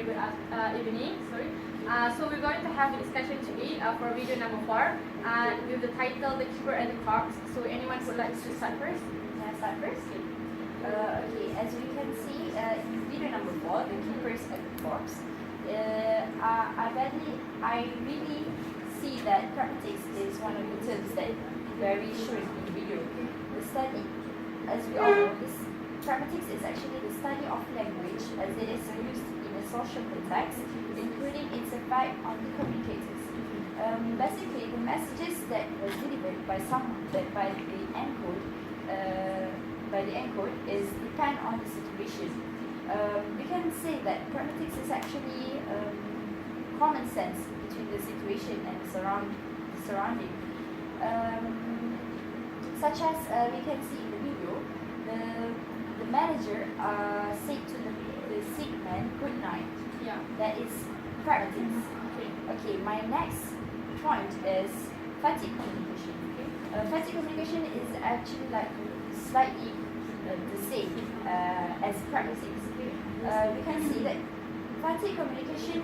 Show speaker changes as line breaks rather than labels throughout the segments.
very good evening. Sorry. So we're going to have a discussion today for video number 4 with the title "The Keeper and the Corpse." So anyone would like to start first?
Can I start first? Okay, as we can see in video number 4, The Keepers and the Corpse, I really see that pragmatics is one of the terms that very showing in the video. The study, as we all know, this pragmatics is actually the study of language as it is used in a social context, including its effect on the communicators. Basically, the messages that was delivered by the encode is depend on the situation. We can say that pragmatics is actually common sense between the situation and the surrounding. Such as we can see in the video, the manager said to the sick man good night.
Yeah.
That is pragmatics. Okay, my next point is fatigue communication. Fatigue communication is actually like slightly the same as pragmatics. We can see that fatigue communication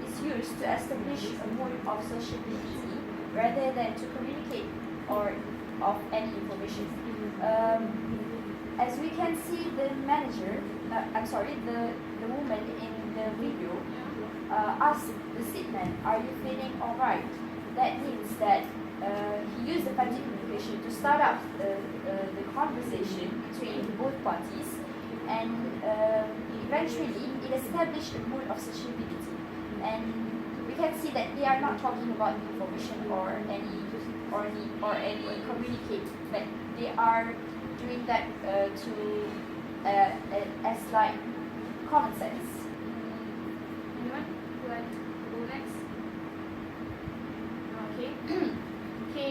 is used to establish a mode of sociability rather than to communicate or of any information. As we can see, the manager, the woman in the video asked the sick man, "Are you feeling alright?" That means that he used the fatigue communication to start up the conversation between both parties, and eventually it established a mood of sociability. And we can see that they are not talking about information or any communicate, but they are doing that as like common sense.
Anyone who like to go next? Okay. Okay.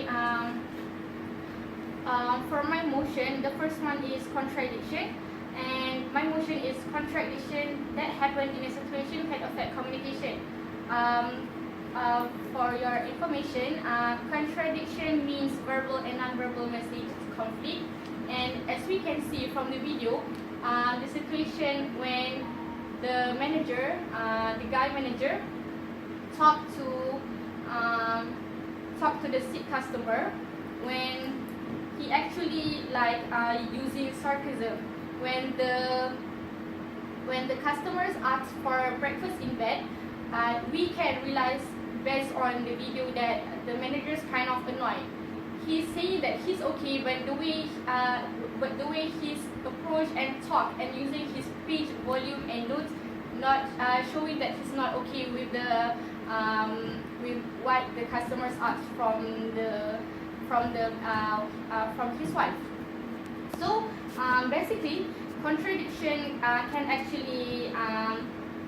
For my motion, the first one is contradiction, and my motion is contradiction that happen in a situation can affect communication. For your information, contradiction means verbal and non-verbal message conflict, and as we can see from the video, the situation when the manager, the guy manager, talked to the sick customer when he actually using sarcasm when the customers ask for breakfast in bed. We can realize based on the video that the manager is kind of annoyed. He's saying that he's okay, but the way his approach and talk and using his speech volume and notes, not showing that he's not okay with with what the customers asked from his wife. So basically, contradiction can actually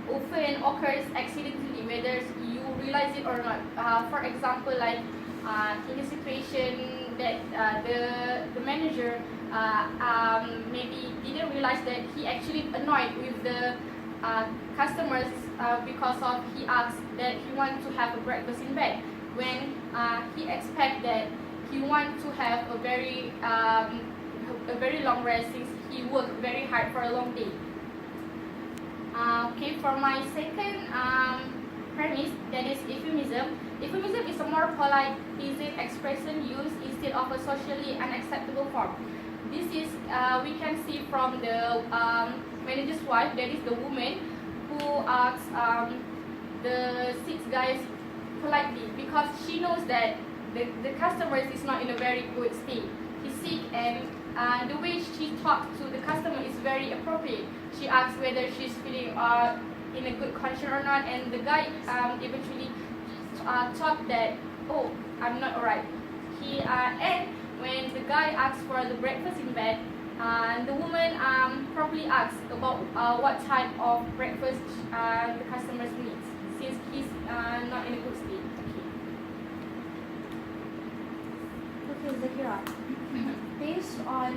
often occurs accidentally, whether you realize it or not. For example, like in a situation that the manager maybe didn't realize that he actually annoyed with the customers because of he asked that he wants to have a breakfast in bed when he expect that he wants to have a very long rest since he worked very hard for a long day. Okay, for my second premise, that is euphemism. Euphemism is a more polite, easy expression used instead of a socially unacceptable form. This is we can see from the manager's wife, that is the woman who asks the six guys politely because she knows that the customer is not in a very good state. He's sick, and the way she talks to the customer is very appropriate. She asks whether she's feeling in a good condition or not, and the guy eventually thought that, "Oh, I'm not alright." And when the guy asks for the breakfast in bed, the woman probably asks about what type of breakfast the customers needs, since he's not in a good state.
Okay, Zakira. Based on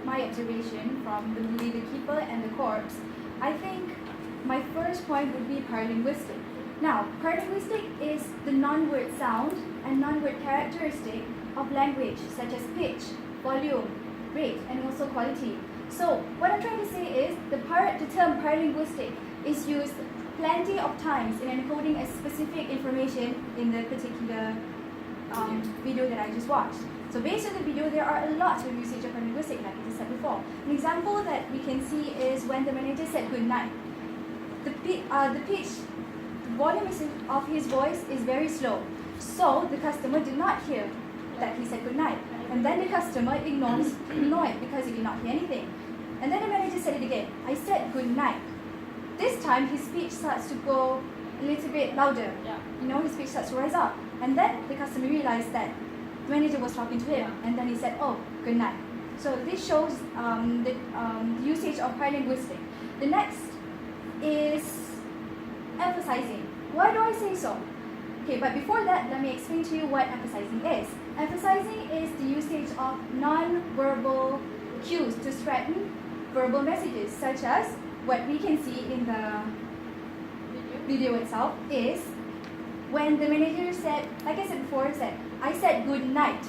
my observation from the movie The Keeper and the Corpse, I think my first point would be paralinguistic. Now, paralinguistic is the non-word sound and non-word characteristic of language, such as pitch, volume, rate, and also quality. So, what I'm trying to say is the term paralinguistic is used plenty of times in encoding a specific information in the particular video that I just watched. So based on the video, there are a lot of usage of linguistics, like I just said before. An example that we can see is when the manager said good night. The pitch, the volume of his voice is very slow. So the customer did not hear that he said good night. And then the customer ignored because he did not hear anything. And then the manager said it again. I said good night. This time his speech starts to go a little bit louder. His speech starts to rise up. And then the customer realized that the manager was talking to him. And then he said, oh, good night. So this shows the usage of paralinguistics. The next is emphasizing. Why do I say so? Okay, but before that, let me explain to you what emphasizing is. Emphasizing is the usage of non-verbal cues to strengthen verbal messages, such as what we can see in the video itself is when the manager said, like I said before, I said good night.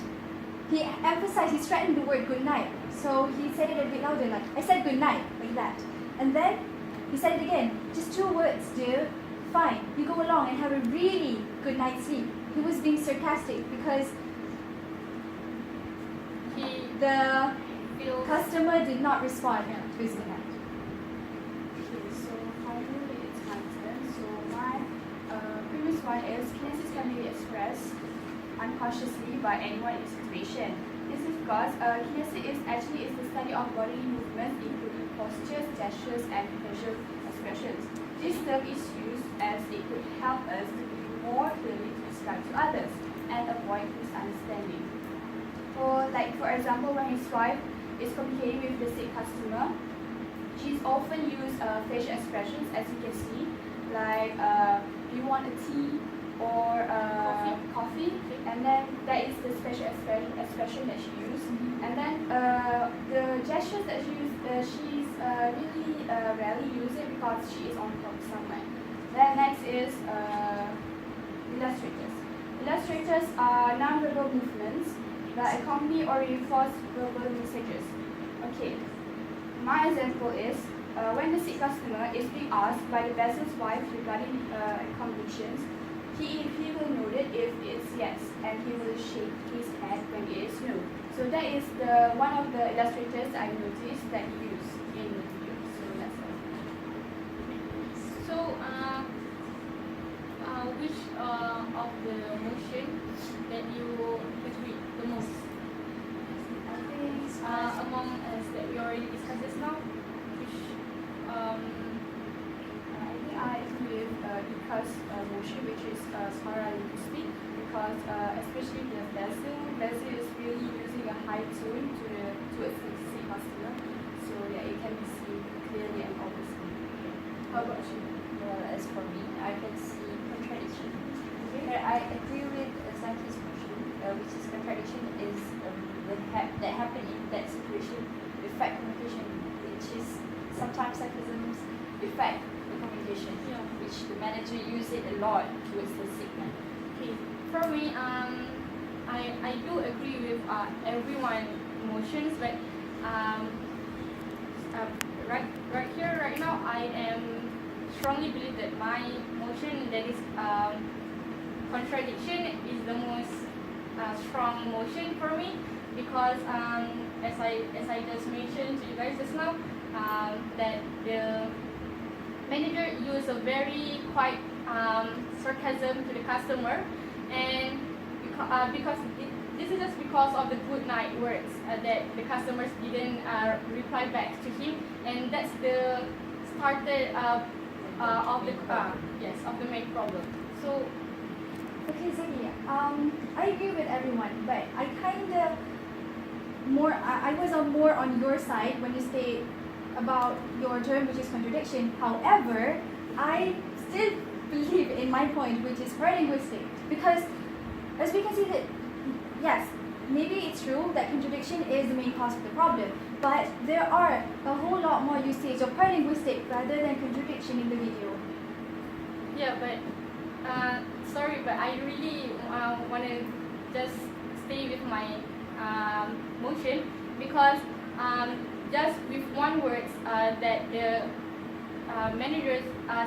He emphasized, he strengthened the word good night. So he said it a bit louder, like I said good night, like that. And then he said it again, just 2 words, dear. Fine, you go along and have a really good night's sleep. He was being sarcastic because the customer did not respond to his good night.
Okay, so finally it's my turn. So my previous one is kinesis can be expressed unconsciously by anyone in situation. This is because kinesis is the study of bodily movements, including postures, gestures, and facial expressions. This term is used as it could help us to be more clearly to describe to others and avoid misunderstanding. For example, when his wife is communicating with the sick customer, she's often used facial expressions, as you can see, like do you want a tea or coffee? And then that is the special expression that she used. And then the gestures that she used, she's really rarely use it because she is on top somewhere. Then next is illustrators. Illustrators are non-verbal movements that accompany or reinforce verbal messages. Okay, my example is when the sick customer is being asked by the vessel's wife regarding accommodations, he will note it if it's yes, and he will shake his head when it is no. So that is one of the illustrators I noticed that he used in the video. So that's all.
So, which of the motion that you agree the most?
I think
Among us that we already discussed just now, which
I think I agree with Ika's motion, which is paralinguistic, because especially the vessel is really using a high tone towards the sick customer, so that it can be seen clearly and obviously. How about you?
Well, as for me, I can see contradiction. But I agree with Zaki's motion, which is contradiction is that happen in that situation affect communication, which is sometimes sarcasms affect the communication, which the manager use it a lot towards the sick man.
okay, for me, I do agree with everyone emotions, but right here, right now, I am strongly believe that my emotion that is contradiction is the most strong emotion for me, because as I just mentioned to you guys just now, that the manager used a very quite sarcasm to the customer, and because this is just because of the good night words that the customers didn't reply back to him, and that's the started of the main problem. So
Okay, Zaki, I agree with everyone, but I was more on your side when you say about your term, which is contradiction. However, I still believe in my point, which is paralinguistic, because as we can see that, yes, maybe it's true that contradiction is the main cause of the problem, but there are a whole lot more usage of paralinguistic rather than contradiction in the video.
yeah, but sorry, but I really want to just stay with my motion, because just with one word that the managers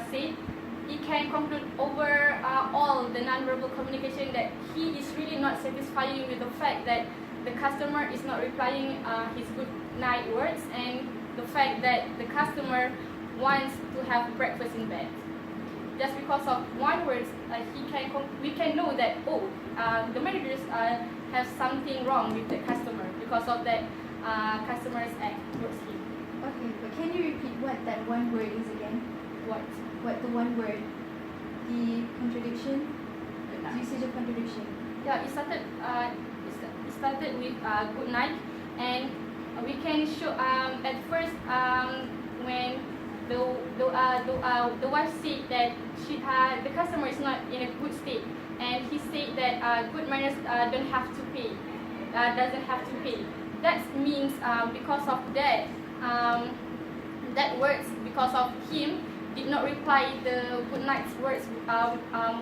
said, he can conclude over all the non-verbal communication that he is really not satisfying with the fact that the customer is not replying his good night words, and the fact that the customer wants to have breakfast in bed. Just because of one word, we can know that the managers have something wrong with the customer because of that customer's act towards him.
Okay, but can you repeat what that one word is again?
What?
What the one word? The contradiction? The usage of contradiction.
Yeah, it started with good night, and we can show at first when the wife said that the customer is not in a good state, and he said that good manners doesn't have to pay. That means because of that words, because of him did not reply the good night's words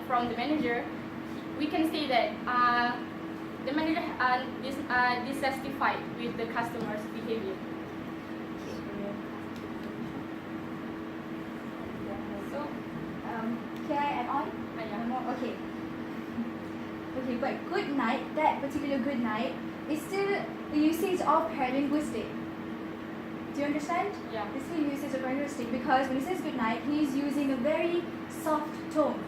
from the manager, we can say that the manager dissatisfied with the customer's behavior. So,
Can I add on?
yeah.
More? Okay. Okay, but good night, that particular good night, is still the usage of paralinguistic. Do you understand?
Yeah.
It's still usage of paralinguistic because when he says good night, he's using a very soft tone.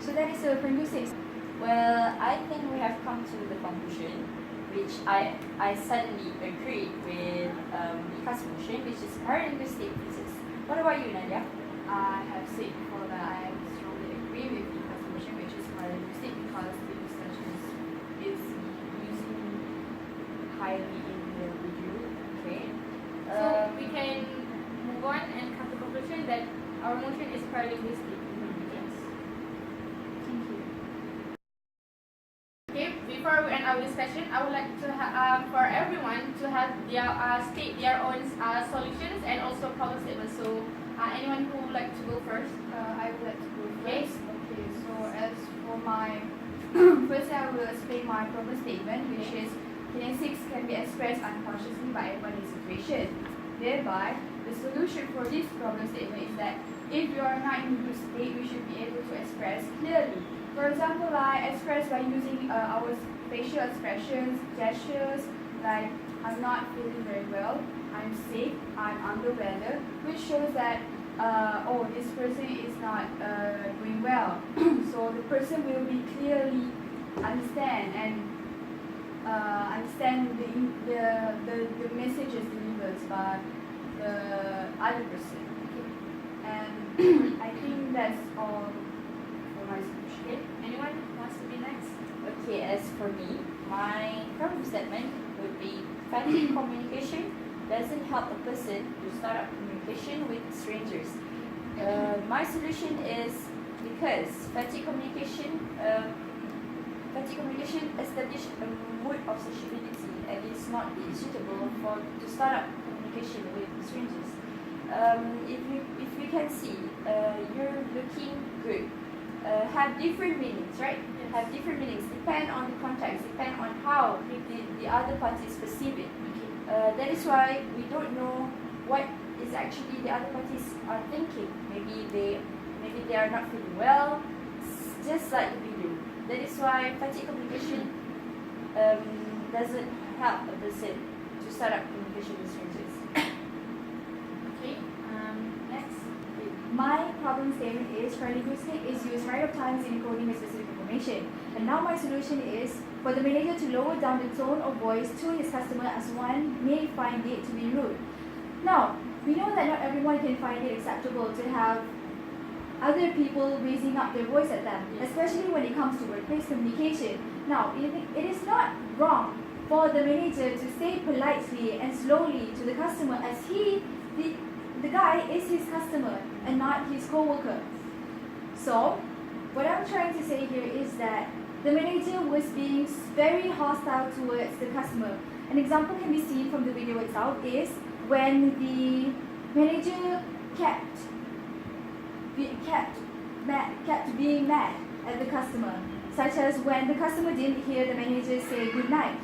So that is a paralinguistic.
Well, I think we have come to the conclusion, which I suddenly agree with Mika's motion, which is paralinguistic pieces. What about you, Nadia?
I have said before that I strongly agree with the motion, which is paralinguistic, because the usage is using highly in the review.
Okay.
So we can move on and come to conclusion that our motion is paralinguistic. Yes.
Thank you.
Okay, before we end our discussion, I would like to for everyone to have their state their own solutions and also problem statements. So, anyone who would like to go first?
I would like to go
Okay.
first. Okay, so as for my first, I will explain my problem statement, which is kinesics can be expressed unconsciously by everyone in situation. Thereby, the solution for this problem statement is that if you are not in a good state, we should be able to express clearly. For example, I express by using our facial expressions, gestures, like I'm not feeling very well, I'm sick, I'm under weather, which shows that this person is not doing well. So the person will be clearly understand and understand the messages delivered by the other person. Okay. And I think that's all for my solution.
Okay, anyone wants to be next?
Okay, as for me, my problem statement would be fatigue communication doesn't help a person to start up communication with strangers. My solution is because fatigue communication establish a mood of sociability and is not suitable to start up communication with strangers. If you can see, you're looking good. Have different meanings, right?
Yes.
Have different meanings. Depend on the context. Depend on how the other parties perceive it. That is why we don't know what is actually the other parties are thinking. Maybe they are not feeling well. Just like the video. That is why fatigue communication doesn't help a person to start up communication with strangers.
Okay, next.
My problem statement is paralinguistic is used right of times in encoding a specific information. And now my solution is for the manager to lower down the tone of voice to his customer as one may find it to be rude. Now, we know that not everyone can find it acceptable to have other people raising up their voice at them, especially when it comes to workplace communication. Now, it is not wrong for the manager to say politely and slowly to the customer as the guy is his customer and not his co-worker. So, what I'm trying to say here is that the manager was being very hostile towards the customer. An example can be seen from the video itself is when the manager kept being mad at the customer, such as when the customer didn't hear the manager say good night.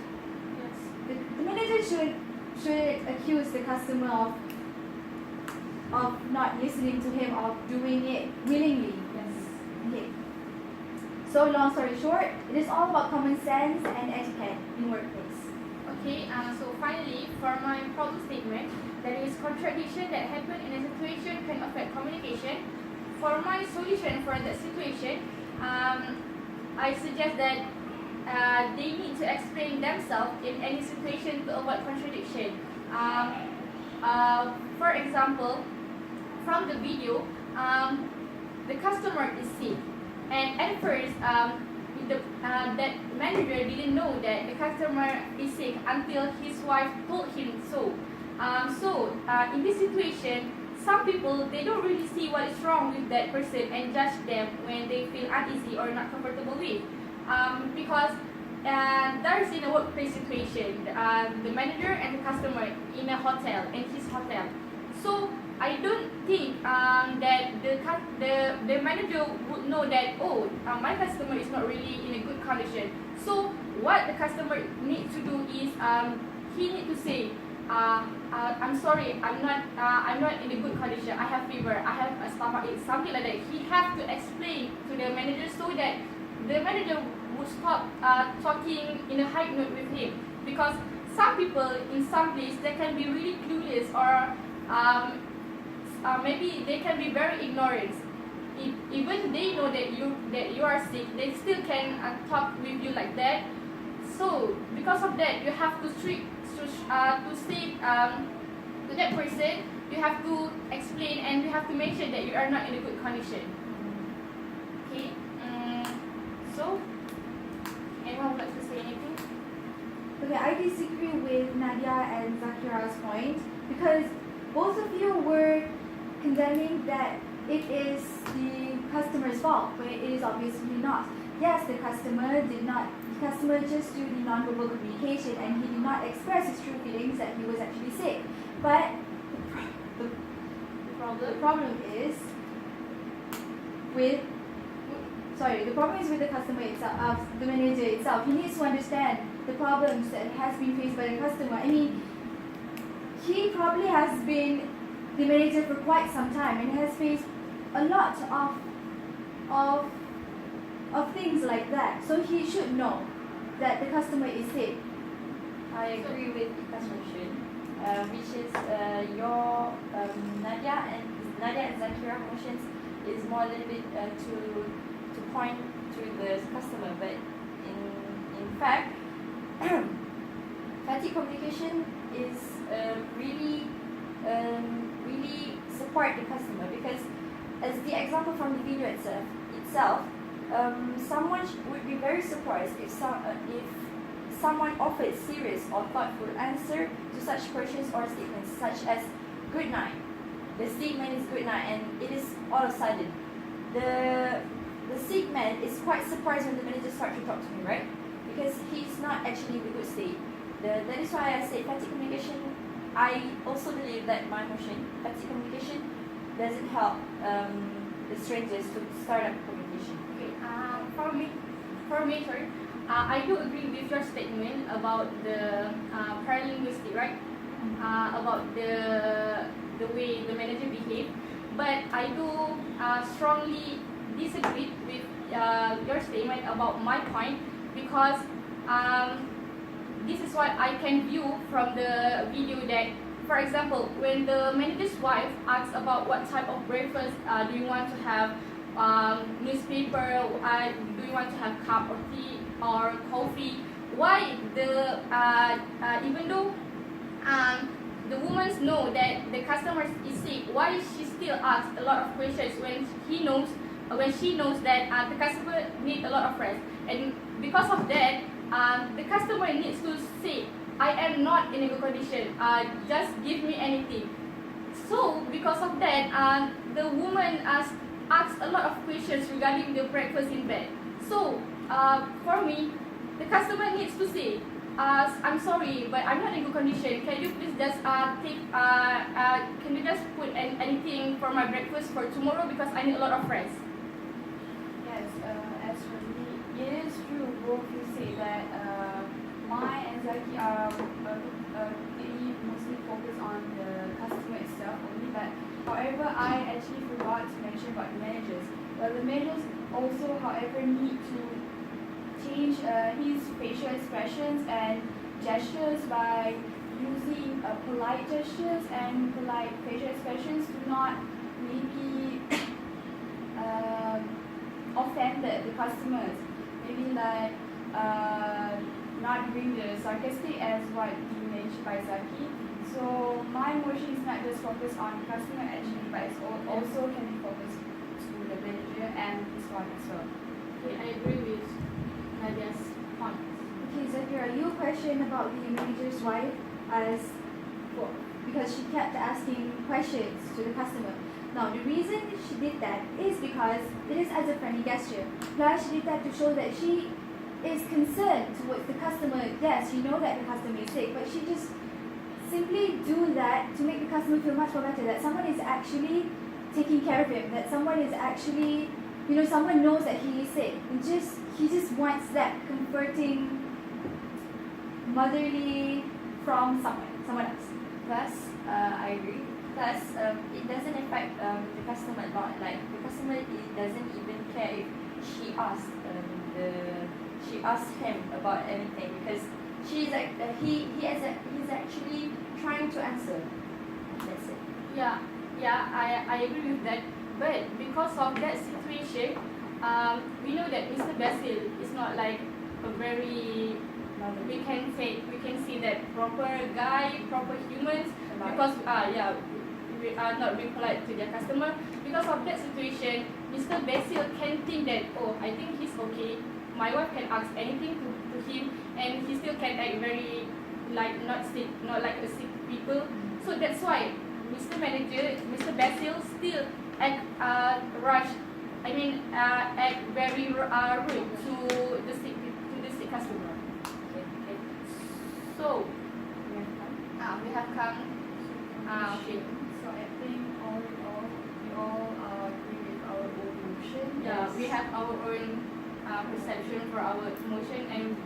Yes.
The manager should accuse the customer of not listening to him, of doing it willingly.
Yes.
Okay. So long story short, it is all about common sense and etiquette in workplace.
Okay, so finally, for my problem statement, there is contradiction that happen in a situation can affect communication. For my solution for that situation, I suggest that they need to explain themselves in any situation to avoid contradiction. For example, from the video, the customer is sick, and at first, that manager didn't know that the customer is sick until his wife told him so. In this situation, some people they don't really see what is wrong with that person and judge them when they feel uneasy or not comfortable with, because there's in a workplace situation, the manager and the customer in a hotel, in his hotel. So I don't think that the manager would know that, oh, my customer is not really in a good condition. So what the customer needs to do is he need to say, I'm sorry, I'm not in a good condition. I have fever. I have a stomach ache, something like that. He have to explain to the manager so that the manager would stop talking in a high note with him, because some people in some place they can be really clueless, or maybe they can be very ignorant. Even they know that you are sick, they still can talk with you like that. So because of that, you have to say to that person, you have to explain and you have to mention that you are not in a good condition. Okay. So anyone would like to say anything?
Okay, I disagree with Nadia and Zakira's point, because both of you were condemning that it is the customer's fault, when it is obviously not. Yes, the customer just do the non-verbal communication and he did not express his true feelings that he was actually sick. But the problem is with the customer itself, the manager itself. He needs to understand the problems that has been faced by the customer. I mean, he probably has been the manager for quite some time and has faced a lot of things like that. So he should know that the customer is sick.
I agree with Ika's motion, which is your Nadia and Zakira motions is more a little bit to point to the customer, but in fact, fatigue communication is really support the customer, because as the example from the video itself, someone would be very surprised if someone offered serious or thoughtful answer to such questions or statements such as good night. The statement is good night, and it is all of a sudden the sick man is quite surprised when the manager starts to talk to him, right? Because he's not actually in a good state. That is why I said fatigue communication. I also believe that my motion, fatigue communication, doesn't help the strangers to start up communication.
Okay. For me, sorry. I do agree with your statement about the paralinguistic, right? About the way the manager behaved, but I do strongly disagree with your statement about my point, because this is what I can view from the video that, for example, when the manager's wife asks about what type of breakfast do you want to have, newspaper, do you want to have cup of tea or coffee, why even though the woman know that the customer is sick, why she still asks a lot of questions when she knows that the customer needs a lot of rest? And because of that, the customer needs to say, I am not in a good condition, just give me anything. So because of that, the woman asks a lot of questions regarding the breakfast in bed. So for me, the customer needs to say, I'm sorry, but I'm not in good condition. Can you please just can you just put anything for my breakfast for tomorrow, because I need a lot of rest.
Yes, as for me, it is true. Both you say that my and Zaki are really mostly focused on the customer itself only. But however, I actually forgot to mention about the managers.
Well, the males also, however, need to change his facial expressions and gestures by using polite gestures and polite facial expressions to not maybe offend the customers. Maybe like not doing the sarcastic as what you mentioned by Zaki. So my motion is not just focused on customer actually, but it's also can be focused to the manager and this one as well.
Okay, I agree with Nadia's point.
Okay, Zakira, you questioned about the manager's wife as well, because she kept asking questions to the customer. Now, the reason she did that is because it is as a friendly gesture. Plus, she did that to show that she is concerned towards the customer. Yes, she knows that the customer is sick, but she just simply do that to make the customer feel much more better, that someone is actually taking care of him, that someone is actually, someone knows that he is sick. And he just wants that comforting, motherly from someone else.
Plus, I agree. Plus, it doesn't affect the customer a lot. Like the customer, it doesn't even care if she asked him about anything, because he's actually trying to answer. That's it.
Yeah, I agree with that. But because of that situation, we know that Mr. Basil is not like a very we can see that proper guy, proper humans, because we are not being polite to their customer. Because of that situation, Mr. Basil can think that, oh, I think he's okay. My wife can ask anything to him, and he still can act very like not like a sick people. So that's why Mr. Basil still act act very rude to the sick customer. Okay. So we have come. Okay.
So I think all in all, we all agree with our own motion.
Yeah, we have our own perception for our emotion, and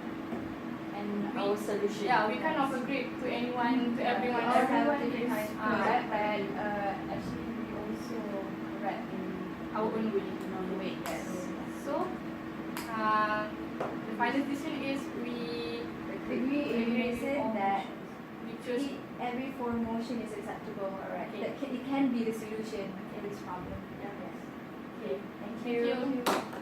Our solution.
yeah, we kind of agree to everyone.
Everyone have
Everyone
different
is
correct, but actually we also correct in
our own way.
way. Yes.
So the final decision is we
Agree in reason that
we choose.
every form motion is acceptable.
Alright.
That it can be the solution in this problem.
Okay.
Thank
Thank you.
you.